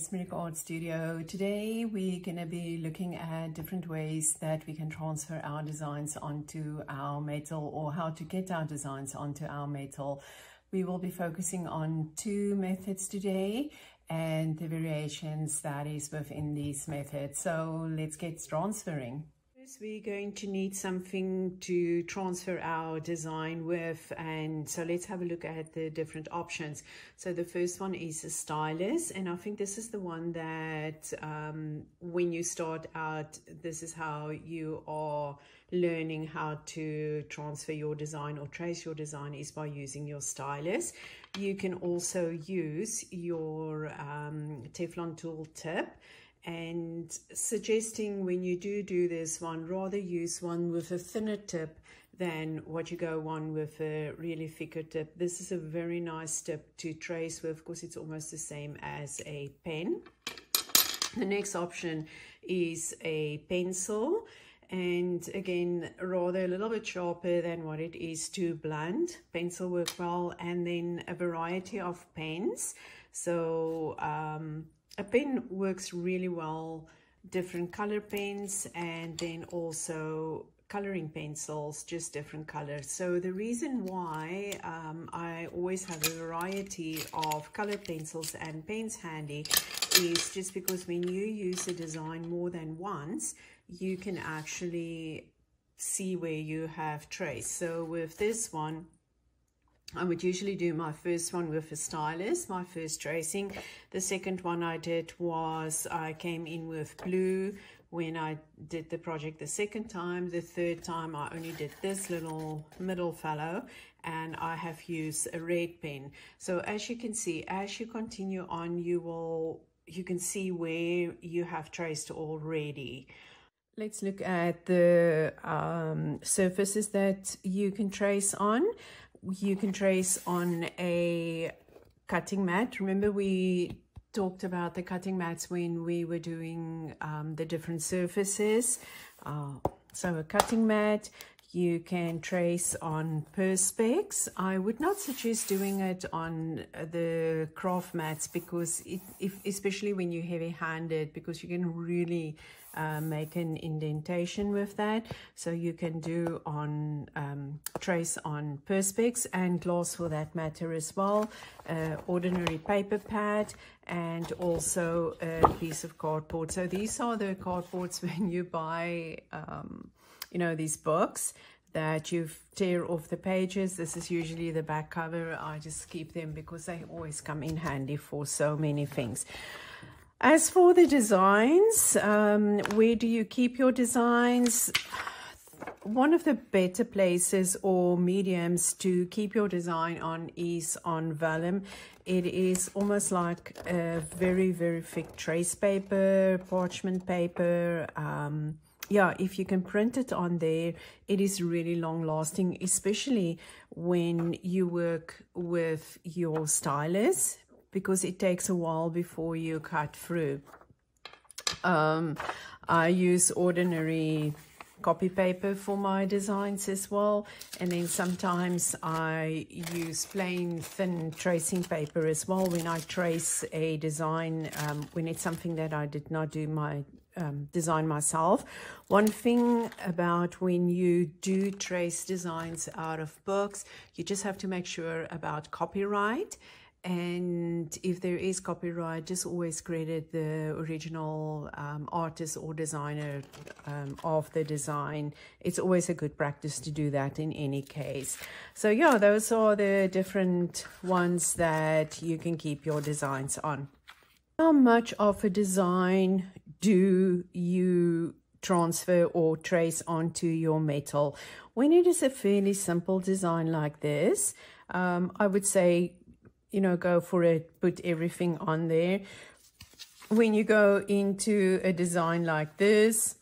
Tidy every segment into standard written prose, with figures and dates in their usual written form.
it's Miracle Art Studio. Today we're going to be looking at different ways that we can transfer our designs onto our metal, or how to get our designs onto our metal. We will be focusing on two methods today and the variations that is within these methods. So let's get transferring. First, we're going to need something to transfer our design with, and so let's have a look at the different options. So the first one is a stylus, and I think this is the one that when you start out, this is how you are learning how to transfer your design or trace your design, is by using your stylus. You can also use your Teflon tool tip, and suggesting when you do this one, rather use one with a thinner tip than what you go one with a really thicker tip. This is a very nice tip to trace with because it's almost the same as a pen. The next option is a pencil, and again, rather a little bit sharper than what it is too blunt. Pencil work well, and then a variety of pens. So a pen works really well, different color pens, and then also coloring pencils, just different colors. So the reason why I always have a variety of color pencils and pens handy is just because when you use a design more than once, you can actually see where you have traced. So with this one, I would usually do my first one with a stylus, my first tracing. The second one I did was I came in with blue when I did the project the second time. The third time I only did this little middle fellow, and I have used a red pen. So as you can see, as you continue on, you can see where you have traced already. Let's look at the surfaces that you can trace on. You can trace on a cutting mat. Remember, we talked about the cutting mats when we were doing the different surfaces. So a cutting mat, you can trace on perspex. I would not suggest doing it on the craft mats, because especially when you're heavy-handed, because you can really make an indentation with that. So you can do on trace on perspex, and glass for that matter as well, ordinary paper pad, and also a piece of cardboard. So these are the cardboards when you buy you know, these books that you tear off the pages. This is usually the back cover. I just keep them because they always come in handy for so many things. As for the designs, where do you keep your designs? One of the better places or mediums to keep your design on is on vellum. It is almost like a very, very thick trace paper, parchment paper. Yeah, if you can print it on there, it is really long lasting, especially when you work with your stylus, because it takes a while before you cut through. I use ordinary copy paper for my designs as well, and then sometimes I use plain thin tracing paper as well when I trace a design, when it's something that I did not do my design myself. One thing about when you do trace designs out of books, you just have to make sure about copyright. And if there is copyright, just always credit the original artist or designer of the design. It's always a good practice to do that in any case. So yeah, those are the different ones that you can keep your designs on. How much of a design do you transfer or trace onto your metal? When it is a fairly simple design like this, I would say, you know, go for it, put everything on there. When you go into a design like this,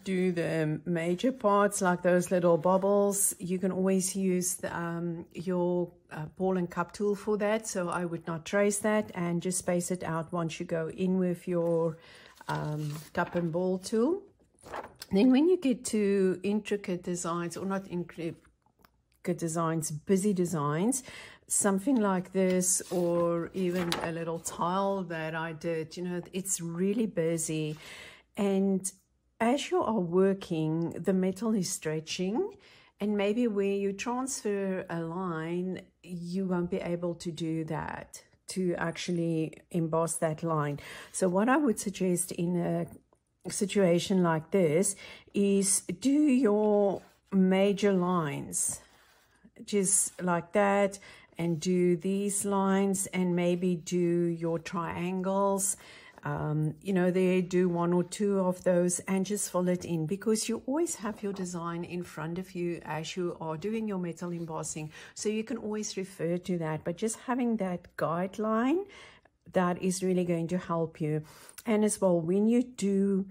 do the major parts like those little bubbles. You can always use your ball and cup tool for that, so I would not trace that, and just space it out once you go in with your cup and ball tool. Then when you get to intricate designs, or not intricate, designs, busy designs, something like this, or even a little tile that I did, you know, it's really busy. And as you are working, the metal is stretching, and maybe where you transfer a line, you won't be able to do that, to actually emboss that line. So what I would suggest in a situation like this is do your major lines just like that, and do these lines, and maybe do your triangles, you know, there, do one or two of those and just fill it in, because you always have your design in front of you as you are doing your metal embossing, so you can always refer to that. But just having that guideline, that is really going to help you. And as well, when you do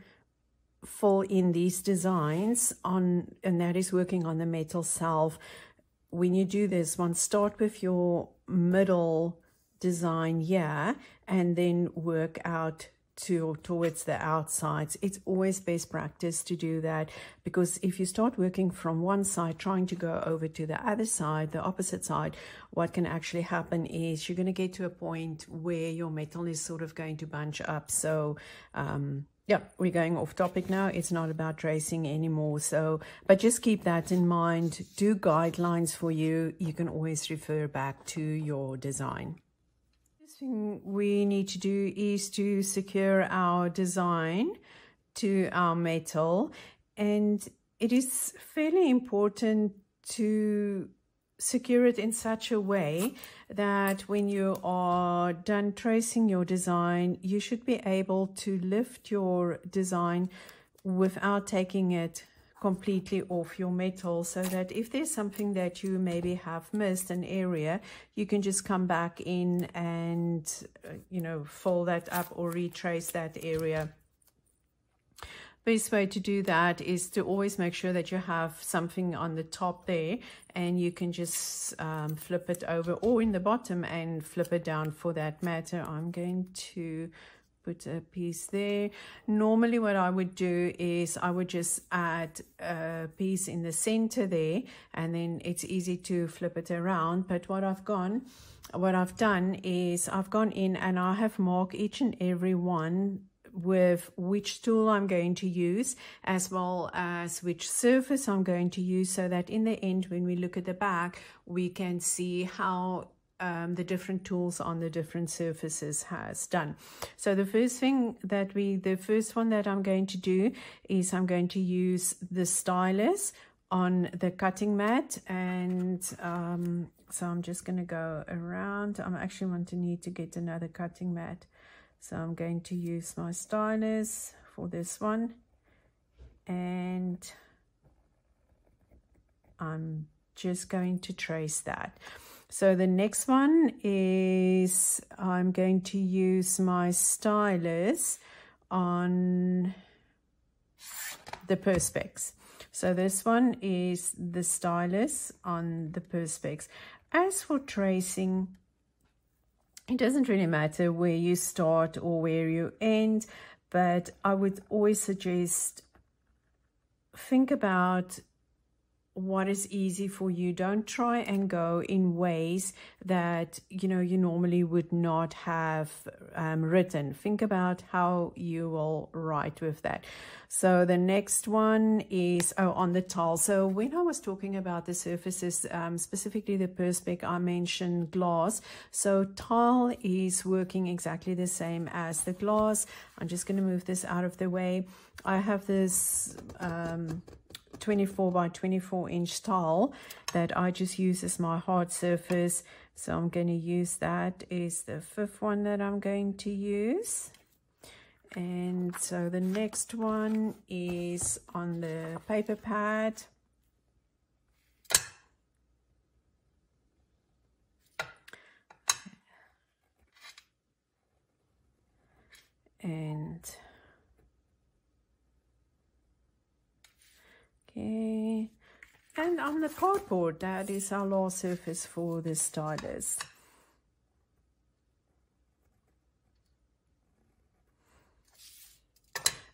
fill in these designs on, and that is working on the metal self, when you do this one, start with your middle design here and then work out towards the outsides. It's always best practice to do that, because if you start working from one side trying to go over to the other side, the opposite side, what can actually happen is you're going to get to a point where your metal is sort of going to bunch up. So yeah, we're going off topic now. It's not about tracing anymore. So, but just keep that in mind. Do guidelines for you. You can always refer back to your design. The first thing we need to do is to secure our design to our metal. And it is fairly important to secure it in such a way that when you are done tracing your design, you should be able to lift your design without taking it completely off your metal, so that if there's something that you maybe have missed, an area, you can just come back in and you know, fold that up or retrace that area. Best way to do that is to always make sure that you have something on the top there, and you can just flip it over, or in the bottom and flip it down for that matter. I'm going to put a piece there. Normally what I would do is I would just add a piece in the center there, and then it's easy to flip it around. But what I've done is I've gone in and I have marked each and every one with which tool I'm going to use, as well as which surface I'm going to use, so that in the end, when we look at the back, we can see how the different tools on the different surfaces has done. So the first one that I'm going to do is I'm going to use the stylus on the cutting mat, and so I'm just going to go around. I'm actually going to need to get another cutting mat. So I'm going to use my stylus for this one, and I'm just going to trace that. So the next one is I'm going to use my stylus on the perspex. So this one is the stylus on the perspex. As for tracing, it doesn't really matter where you start or where you end, but I would always suggest think about what is easy for you. Don't try and go in ways that you normally would not have written. Think about how you will write with that. So the next one is on the tile. So when I was talking about the surfaces, specifically the perspex, I mentioned glass. So tile is working exactly the same as the glass. I'm just going to move this out of the way. I have this 24 by 24 inch tile that I just use as my hard surface. So I'm going to use that is the fifth one that I'm going to use. And so the next one is on the paper pad. And okay, and on the cardboard, that is our last surface for the stylus.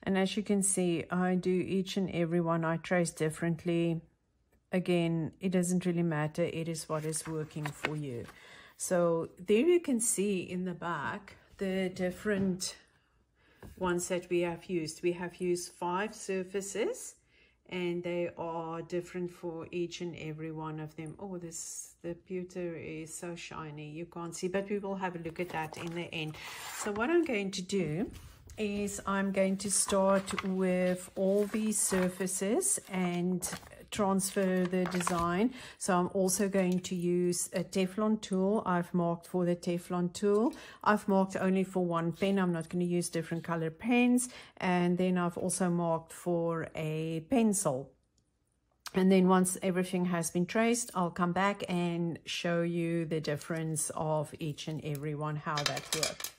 And as you can see, I do each and every one, I trace differently. again, it doesn't really matter. It is what is working for you. So there you can see in the back the different ones that we have used. We have used 5 surfaces, and they are different for each and every one of them. Oh, the pewter is so shiny, you can't see, but we will have a look at that in the end. So what I'm going to do is I'm going to start with all these surfaces and transfer the design. So I'm also going to use a Teflon tool. I've marked for the Teflon tool. I've marked only for 1 pen. I'm not going to use different color pens. And then I've also marked for a pencil. And then once everything has been traced, I'll come back and show you the difference of each and every one, how that worked.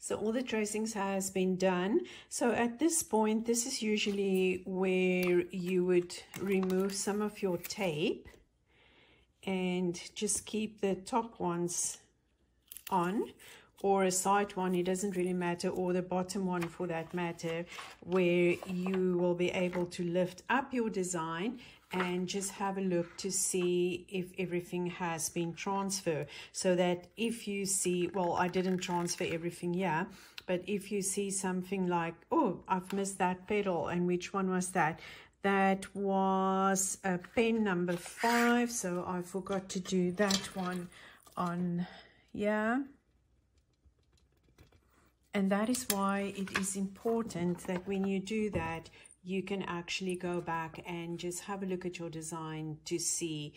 So all the tracings has been done. So at this point, this is usually where you would remove some of your tape and just keep the top ones on, or a side one, it doesn't really matter, or the bottom one for that matter, where you will be able to lift up your design and just have a look to see if everything has been transferred. So that if you see, well, I didn't transfer everything here, but if you see something like, oh, I've missed that petal, and which one was that? That was a pen number 5, so I forgot to do that one on, yeah. And that is why it is important that when you do that, you can actually go back and just have a look at your design to see,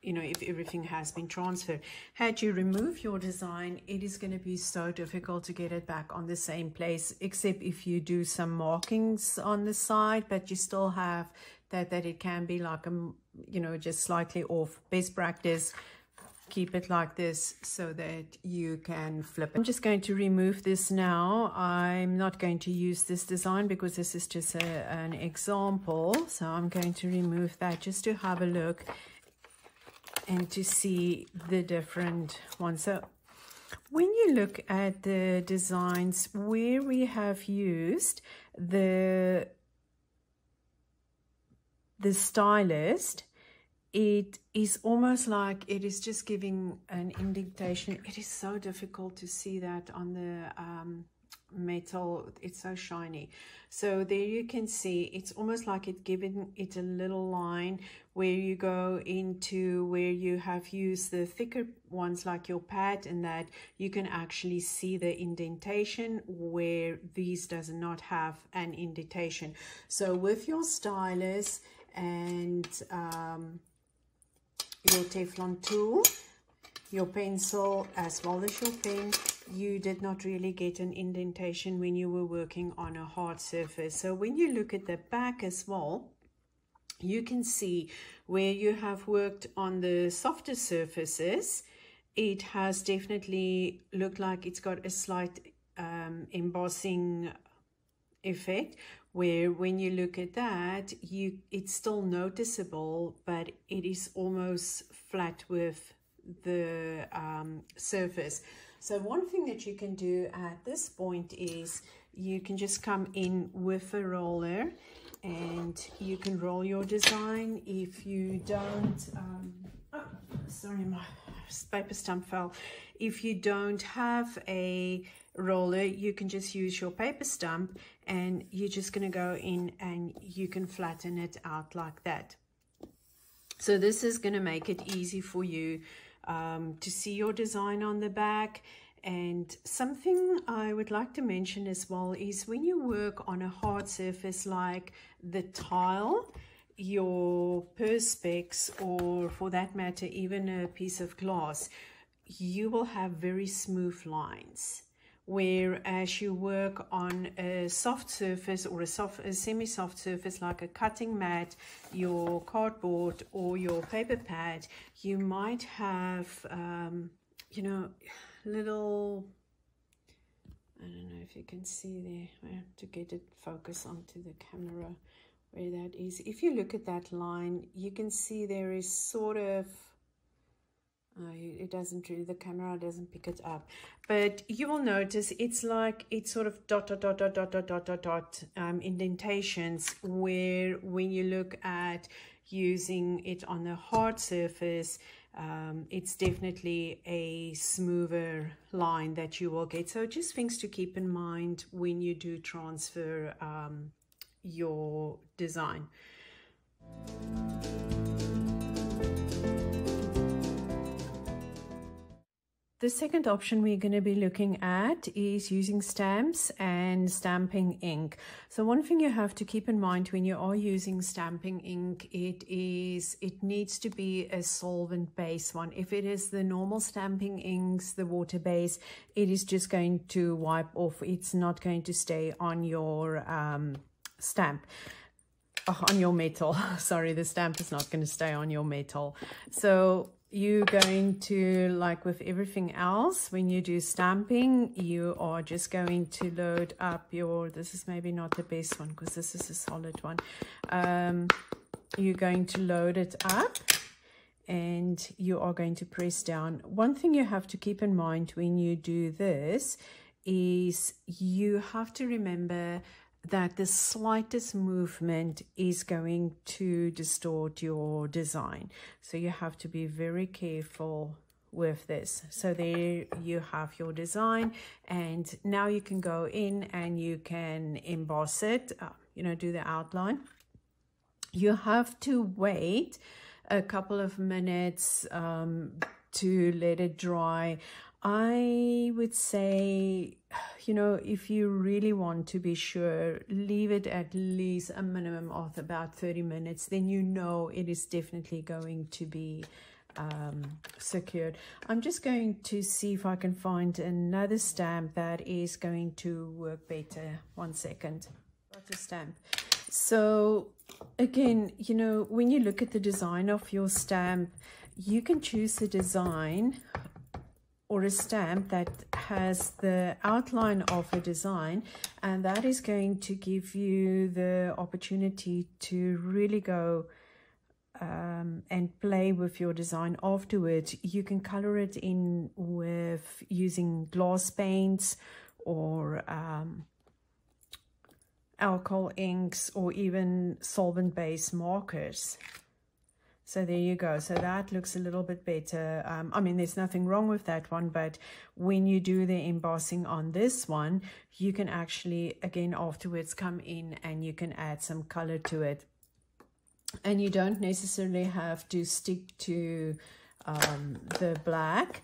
you know, if everything has been transferred. Had you remove your design, it is going to be so difficult to get it back on the same place, except if you do some markings on the side, but you still have that it can be like, you know, just slightly off. Best practice, keep it like this so that you can flip it. I'm just going to remove this now. I'm not going to use this design because this is just an example. So I'm going to remove that just to have a look and to see the different ones. So when you look at the designs where we have used the stylist, it is almost like it is just giving an indentation. It is so difficult to see that on the metal. It's so shiny. So there you can see it's almost like it giving it a little line where you go into where you have used the thicker ones like your pad, and that you can actually see the indentation where these does not have an indentation. So with your stylus and your Teflon tool, your pencil, as well as your pen, you did not really get an indentation when you were working on a hard surface. So when you look at the back as well, you can see where you have worked on the softer surfaces, it has definitely looked like it's got a slight embossing effect, where when you look at that, it's still noticeable, but it is almost flat with the surface. So one thing that you can do at this point is you can just come in with a roller and you can roll your design. If you don't, oh, sorry, my paper stump fell. If you don't have a roller, you can just use your paper stump, and you're just going to go in and you can flatten it out like that. So this is going to make it easy for you to see your design on the back. And something I would like to mention as well is when you work on a hard surface like the tile, your perspex, or for that matter even a piece of glass, you will have very smooth lines. Whereas you work on a soft surface or a semi-soft surface like a cutting mat, your cardboard or your paper pad, you might have, you know, little, I don't know if you can see there. I have to get it focused onto the camera where that is. If you look at that line, you can see there is sort of, it doesn't really, the camera doesn't pick it up, but you will notice it's like it's sort of dot indentations, where when you look at using it on a hard surface, it's definitely a smoother line that you will get. So just things to keep in mind when you do transfer your design. The second option we're going to be looking at is using stamps and stamping ink. So one thing you have to keep in mind when you are using stamping ink, it needs to be a solvent-based one. If it is the normal stamping inks, the water-based, it is just going to wipe off. It's not going to stay on your stamp. On your metal. Sorry, the stamp is not going to stay on your metal. So you're going to, like with everything else, when you do stamping, you are just going to load up your, this is maybe not the best one because this is a solid one. You're going to load it up and you are going to press down. One thing you have to keep in mind when you do this is you have to remember that the slightest movement is going to distort your design. So you have to be very careful with this. So there you have your design, and now you can go in and you can emboss it, do the outline. You have to wait a couple of minutes to let it dry. I would say, if you really want to be sure, leave it at least a minimum of about 30 minutes. Then it is definitely going to be secured. I'm just going to see if I can find another stamp that is going to work better. 1 second. Got a stamp. So again, when you look at the design of your stamp, you can choose the design or a stamp that has the outline of a design, and that is going to give you the opportunity to really go and play with your design afterwards. You can color it in with using glass paints or alcohol inks or even solvent-based markers. So there you go. So that looks a little bit better. I mean, there's nothing wrong with that one, but when you do the embossing on this one, you can actually, again, afterwards come in and you can add some color to it. And you don't necessarily have to stick to the black.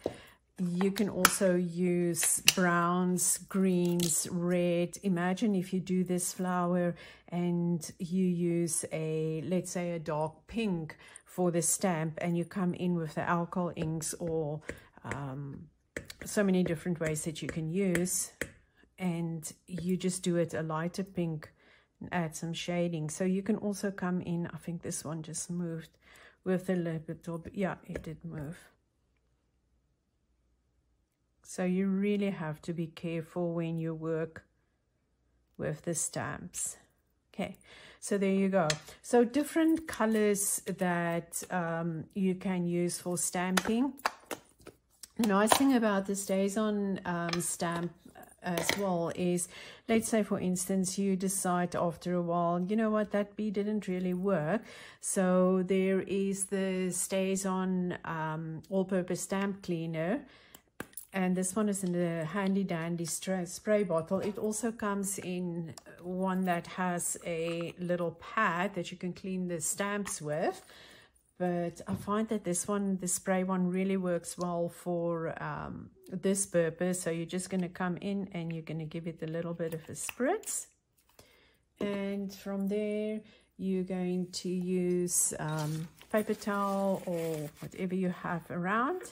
You can also use browns, greens, red. Imagine if you do this flower and you use let's say a dark pink for the stamp, and you come in with the alcohol inks, or so many different ways that you can use, and you just do it a lighter pink and add some shading. So you can also come in, I think this one just moved with a little bit, yeah, it did move. So you really have to be careful when you work with the stamps. Okay, so there you go. So different colors that you can use for stamping. The nice thing about the StazOn stamp as well is, let's say for instance you decide after a while, you know what, that bee didn't really work. So there is the StazOn all-purpose stamp cleaner. And this one is in the handy dandy spray bottle. It also comes in one that has a little pad that you can clean the stamps with. But I find that this one, the spray one, really works well for this purpose. So you're just going to come in and you're going to give it a little bit of a spritz. And from there, you're going to use paper towel or whatever you have around.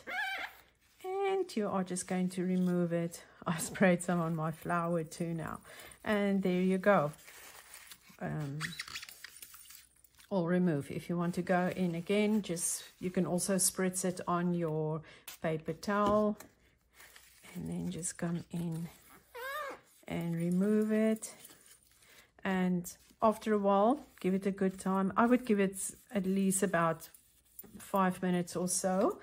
And you are just going to remove it. I sprayed some on my flower too now. And there you go. All remove. If you want to go in again, you can also spritz it on your paper towel. And then just come in and remove it. And after a while, give it a good time. I would give it at least about 5 minutes or so,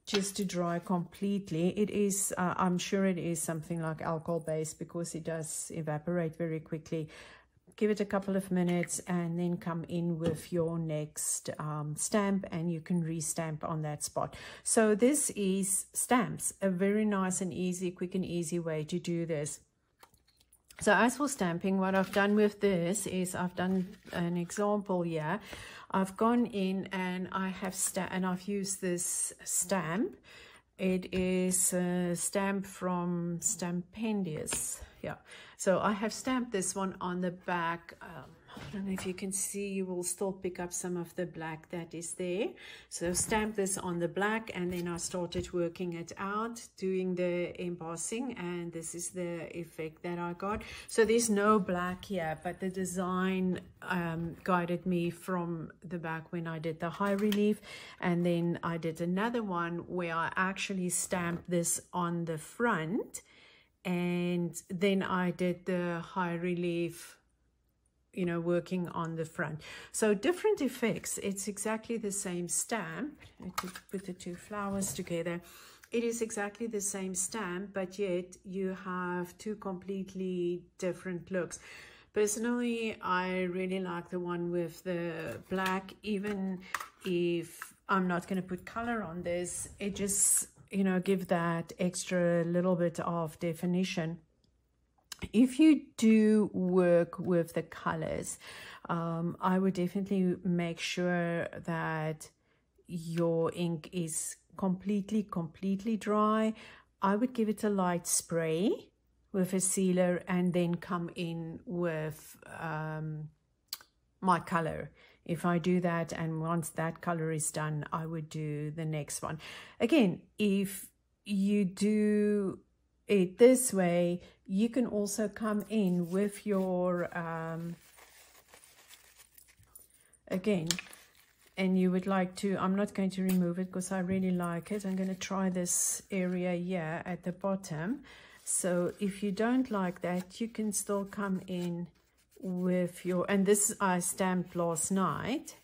just to dry completely. It is, I'm sure it is something like alcohol based, because it does evaporate very quickly. give it a couple of minutes, and then come in with your next stamp, and you can restamp on that spot. So this is stamps, a very nice and easy, quick and easy way to do this. So as for stamping, what I've done with this is I've done an example here. I've gone in and I've used this stamp. It is a stamp from Stampendious. Yeah. So I have stamped this one on the back. I don't know if you can see, you will still pick up some of the black that is there. So stamp this on the black, and then I started working it out, doing the embossing, and this is the effect that I got. So there's no black here, but the design guided me from the back when I did the high relief. And then I did another one where I actually stamped this on the front, and then I did the high relief, you know, working on the front. So different effects. It's exactly the same stamp. I could put the two flowers together. It is exactly the same stamp, but yet you have two completely different looks. Personally, I really like the one with the black, even if I'm not going to put color on this. It just, you know, give that extra little bit of definition. If you do work with the colors, I would definitely make sure that your ink is completely dry. I would give it a light spray with a sealer, and then come in with my color. If I do that, and once that color is done, I would do the next one. Again, if you do it this way, you can also come in with your again, and you would like to, I'm not going to remove it because I really like it. I'm going to try this area here at the bottom. So if you don't like that, you can still come in with your, and this I stamped last night,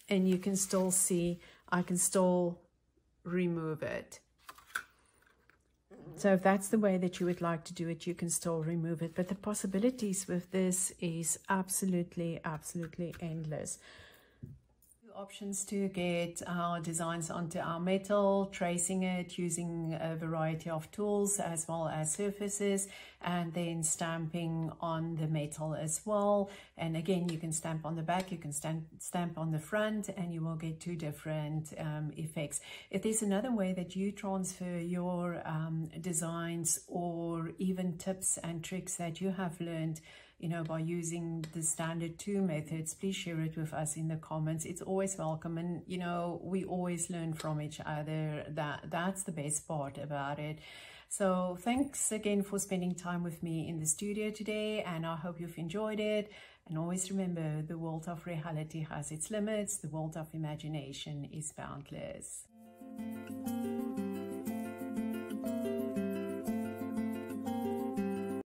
and you can still see I can still remove it. So if that's the way that you would like to do it, you can still remove it. But the possibilities with this is absolutely endless. Options to get our designs onto our metal, tracing it using a variety of tools as well as surfaces, and then stamping on the metal as well. And again, you can stamp on the back, you can stamp on the front, and you will get two different effects. If there's another way that you transfer your designs, or even tips and tricks that you have learned, you know, by using the standard 2 methods, please share it with us in the comments. It's always welcome, and you know, we always learn from each other. That's the best part about it. So thanks again for spending time with me in the studio today, and I hope you've enjoyed it. And always remember, the world of reality has its limits, the world of imagination is boundless.